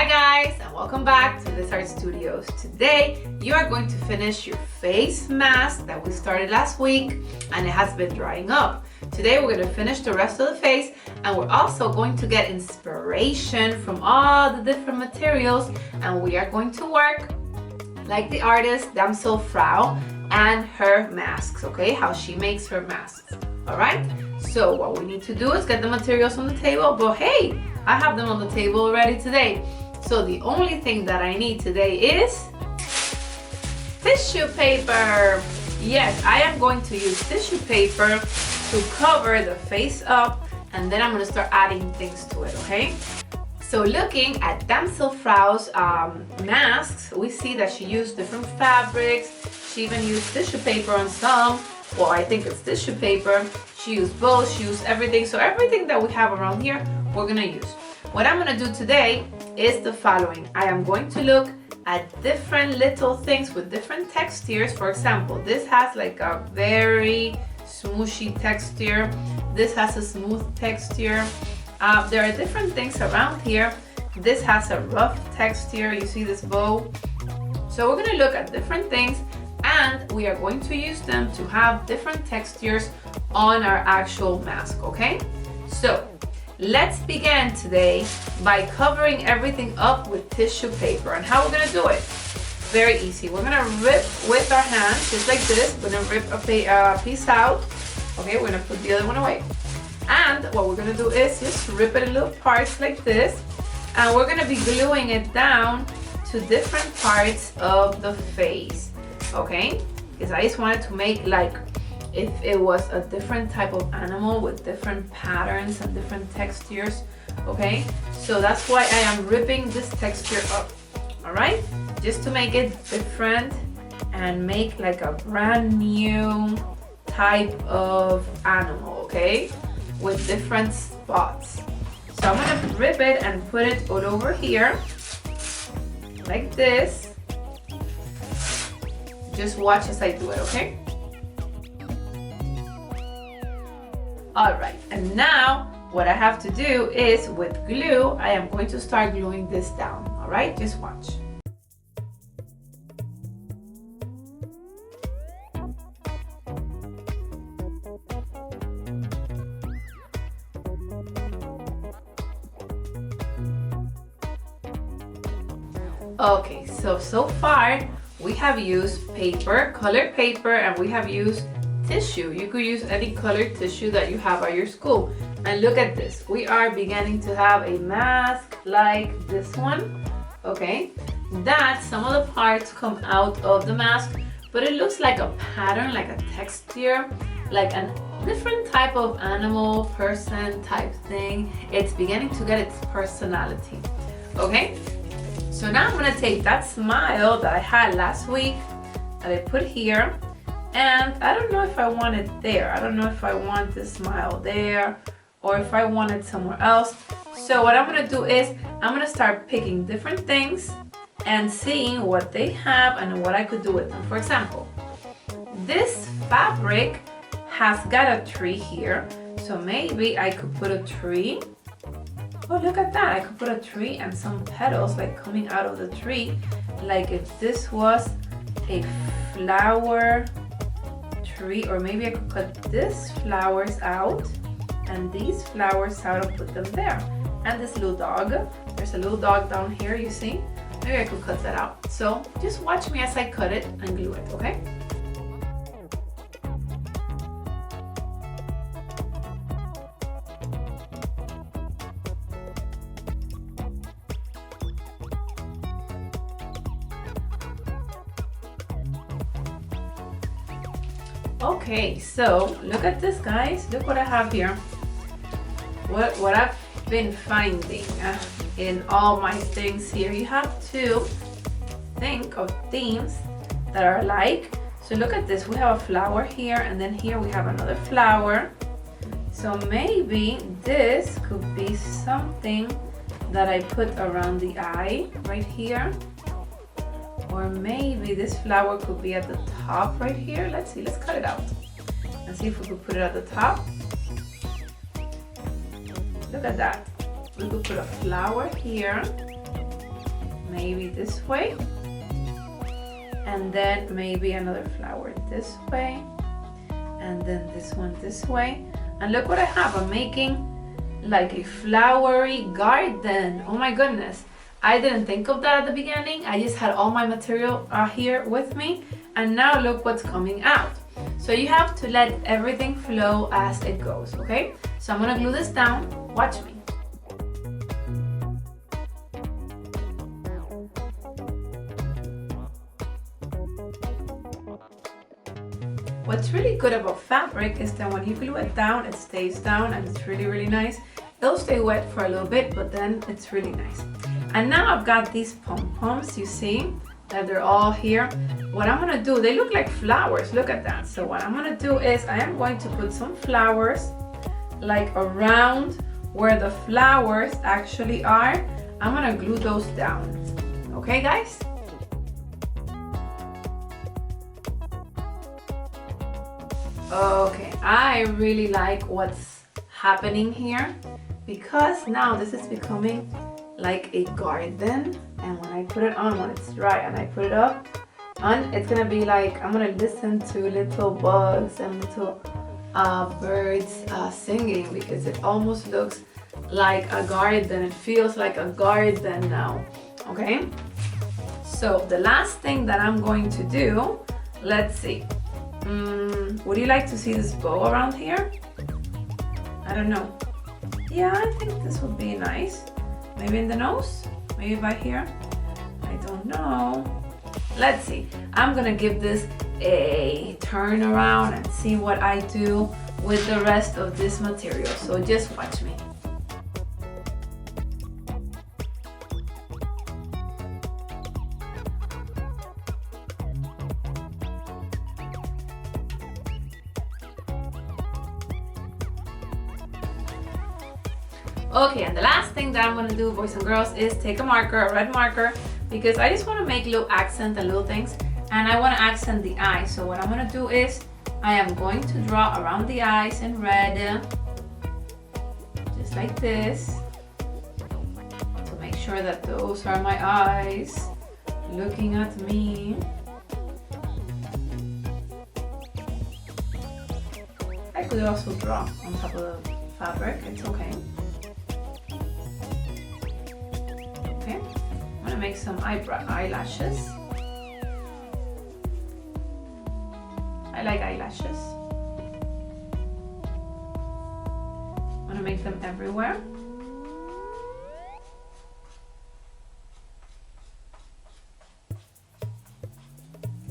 guys, and welcome back to Liz Art Studios. Today you are going to finish your face mask that we started last week and it has been drying up. Today we're going to finish the rest of the face, and we're also going to get inspiration from all the different materials, and we are going to work like the artist Damsel Frau and her masks, okay? How she makes her masks. Alright? So what we need to do is get the materials on the table, but hey, I have them on the table already today. So the only thing that I need today is tissue paper. Yes, I am going to use tissue paper to cover the face up, and then I'm going to start adding things to it, okay? So looking at Damsel Frau's masks, we see that she used different fabrics. She even used tissue paper on some. Well, I think it's tissue paper. She used both, she used everything. So everything that we have around here, we're gonna use. What I'm gonna do today is the following. I am going to look at different little things with different textures. For example, this has like a very smooshy texture. This has a smooth texture. There are different things around here. This has a rough texture. You see this bow? So we're gonna look at different things, and we are going to use them to have different textures on our actual mask, okay? So let's begin today by covering everything up with tissue paper. And how we're gonna do it? Very easy. We're gonna rip with our hands, just like this. We're gonna rip a piece out. Okay, we're gonna put the other one away. And what we're gonna do is just rip it in little parts like this. And we're gonna be gluing it down to different parts of the face. Okay, because I just wanted to make like if it was a different type of animal with different patterns and different textures. Okay, so that's why I am ripping this texture up. All right, just to make it different and make like a brand new type of animal, okay, with different spots. So I'm gonna rip it and put it all over here like this. Just watch as I do it, okay? All right, and now what I have to do is with glue, I am going to start gluing this down, all right? Just watch. Okay, so far, we have used paper, colored paper, and we have used tissue. You could use any colored tissue that you have at your school. And look at this. We are beginning to have a mask like this one, okay? That some of the parts come out of the mask, but it looks like a pattern, like a texture, like a different type of animal, person type thing. It's beginning to get its personality, okay? So now I'm gonna take that smile that I had last week that I put here, and I don't know if I want it there. I don't know if I want this smile there or if I want it somewhere else. So what I'm gonna do is I'm gonna start picking different things and seeing what they have and what I could do with them. For example, this fabric has got a tree here, so maybe I could put a tree. Oh, look at that. I could put a tree and some petals like coming out of the tree. Like if this was a flower tree, or maybe I could cut these flowers out and these flowers out and put them there. And this little dog, there's a little dog down here, you see? Maybe I could cut that out. So just watch me as I cut it and glue it, okay? Okay, so look at this, guys. Look what I have here. What I've been finding in all my things here. You have to think of themes that are alike. So look at this. We have a flower here, and then here we have another flower. So maybe this could be something that I put around the eye right here. Or maybe this flower could be at the top right here. Let's see, let's cut it out and see if we could put it at the top. Look at that. We could put a flower here maybe this way, and then maybe another flower this way, and then this one this way. And look what I have. I'm making like a flowery garden. Oh my goodness, I didn't think of that at the beginning. I just had all my material here with me, and now look what's coming out. So you have to let everything flow as it goes, okay? So I'm gonna glue this down. Watch me. What's really good about fabric is that when you glue it down, it stays down, and it's really, really nice. It'll stay wet for a little bit, but then it's really nice. And now I've got these pom-poms, you see that they're all here. What I'm gonna do, they look like flowers, look at that. So what I'm gonna do is I am going to put some flowers like around where the flowers actually are. I'm gonna glue those down, okay guys? Okay, I really like what's happening here, because now this is becoming like a garden, and when I put it on, when it's dry and I put it up on, it's gonna be like, I'm gonna listen to little bugs and little birds singing, because it almost looks like a garden. It feels like a garden now, okay? So the last thing that I'm going to do, let's see. Would you like to see this bow around here? I don't know. Yeah, I think this would be nice. Maybe in the nose? Maybe by here? I don't know. Let's see. I'm gonna give this a turn around and see what I do with the rest of this material. So just watch me. Okay, and the last thing that I'm gonna do, boys and girls, is take a marker, a red marker, because I just wanna make little accent and little things, and I wanna accent the eyes. So what I'm gonna do is, I am going to draw around the eyes in red, just like this, to make sure that those are my eyes looking at me. I could also draw on top of the fabric, it's okay. I'm gonna make some eyelashes. I like eyelashes. I'm gonna make them everywhere.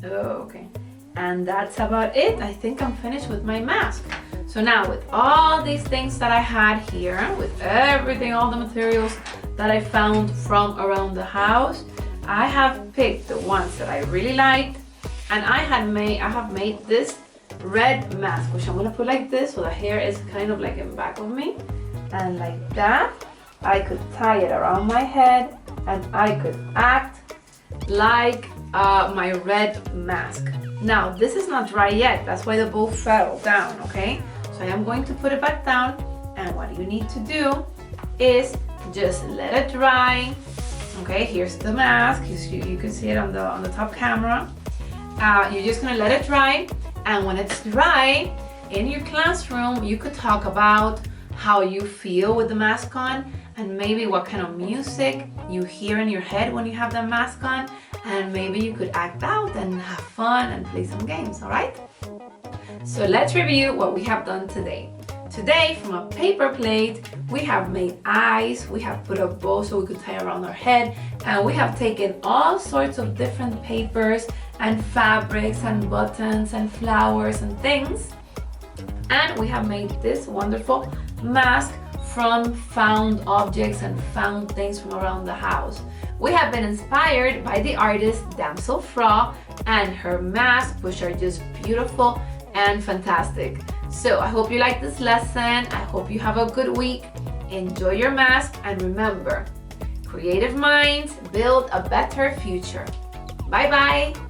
Okay, and that's about it. I think I'm finished with my mask. So now with all these things that I had here, with everything, all the materials that I found from around the house, I have picked the ones that I really liked, and I have made this red mask, which I'm gonna put like this, so the hair is kind of like in back of me, and like that. I could tie it around my head, and I could act like my red mask. Now this is not dry yet, that's why the bow fell down, okay? So I am going to put it back down, and what you need to do is just let it dry. Okay, here's the mask. You can see it on the top camera. You're just gonna let it dry, and when it's dry, in your classroom, you could talk about how you feel with the mask on, and maybe what kind of music you hear in your head when you have the mask on, and maybe you could act out and have fun and play some games, all right? So let's review what we have done today. Today, from a paper plate, we have made eyes, we have put a bow so we could tie around our head, and we have taken all sorts of different papers and fabrics and buttons and flowers and things, and we have made this wonderful mask from found objects and found things from around the house. We have been inspired by the artist Damsel Fra and her masks, which are just beautiful and fantastic. So I hope you like this lesson. I hope you have a good week. Enjoy your mask, and remember, creative minds build a better future. Bye bye.